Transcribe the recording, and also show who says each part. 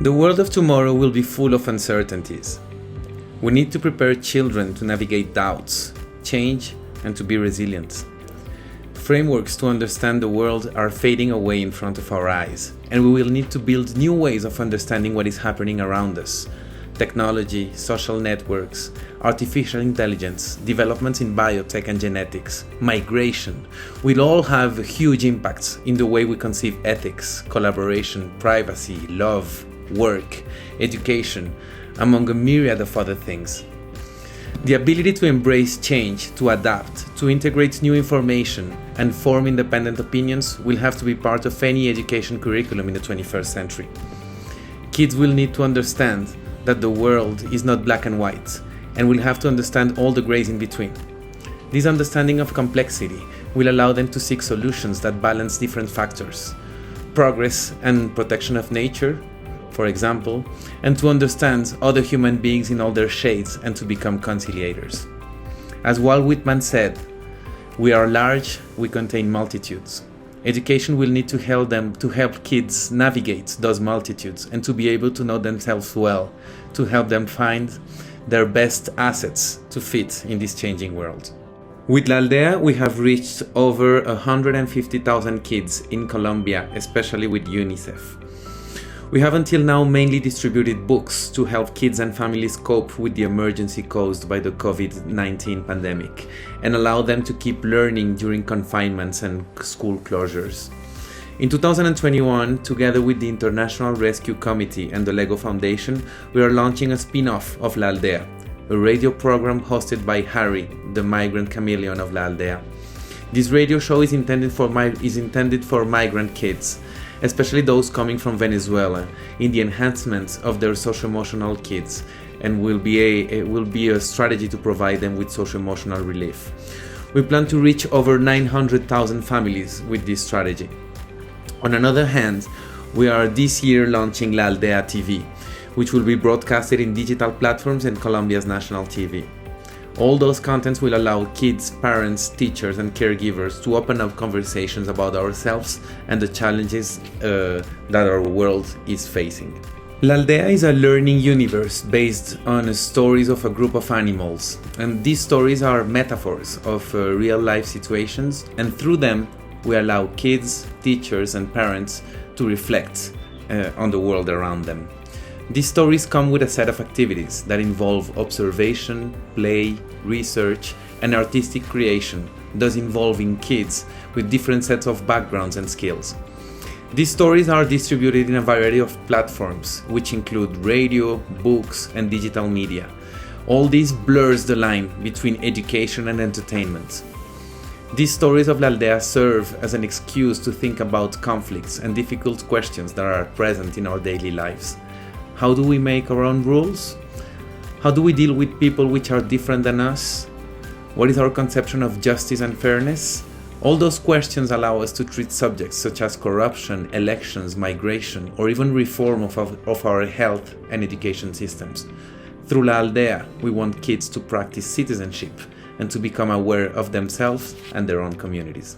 Speaker 1: The world of tomorrow will be full of uncertainties. We need to prepare children to navigate doubts, change, and to be resilient. Frameworks to understand the world are fading away in front of our eyes, and we will need to build new ways of understanding what is happening around us. Technology, social networks, artificial intelligence, developments in biotech and genetics, migration will all have huge impacts in the way we conceive ethics, collaboration, privacy, love, work, education, among a myriad of other things. The ability to embrace change, to adapt, to integrate new information, and form independent opinions will have to be part of any education curriculum in the 21st century. Kids will need to understand that the world is not black and white, and will have to understand all the grays in between. This understanding of complexity will allow them to seek solutions that balance different factors, progress and protection of nature, for example, and to understand other human beings in all their shades and to become conciliators. As Walt Whitman said, "We are large, we contain multitudes." Education will need to help kids navigate those multitudes and to be able to know themselves well, to help them find their best assets to fit in this changing world. With Aldea, we have reached over 150,000 kids in Colombia, especially with UNICEF. We have until now mainly distributed books to help kids and families cope with the emergency caused by the COVID-19 pandemic and allow them to keep learning during confinements and school closures. In 2021, together with the International Rescue Committee and the Lego Foundation, we are launching a spin-off of La Aldea, a radio program hosted by Harry, the migrant chameleon of La Aldea. This radio show is intended for migrant kids, especially those coming from Venezuela, in the enhancement of their socio-emotional kids, and will be a strategy to provide them with socio-emotional relief. We plan to reach over 900,000 families with this strategy. On another hand, we are this year launching La Aldea TV, which will be broadcasted in digital platforms and Colombia's national TV. All those contents will allow kids, parents, teachers, and caregivers to open up conversations about ourselves and the challenges that our world is facing. La Aldea is a learning universe based on stories of a group of animals, and these stories are metaphors of real-life situations, and through them we allow kids, teachers, and parents to reflect on the world around them. These stories come with a set of activities that involve observation, play, research, and artistic creation, thus involving kids with different sets of backgrounds and skills. These stories are distributed in a variety of platforms, which include radio, books, and digital media. All this blurs the line between education and entertainment. These stories of La Aldea serve as an excuse to think about conflicts and difficult questions that are present in our daily lives. How do we make our own rules? How do we deal with people which are different than us? What is our conception of justice and fairness? All those questions allow us to treat subjects such as corruption, elections, migration, or even reform of our health and education systems. Through La Aldea, we want kids to practice citizenship and to become aware of themselves and their own communities.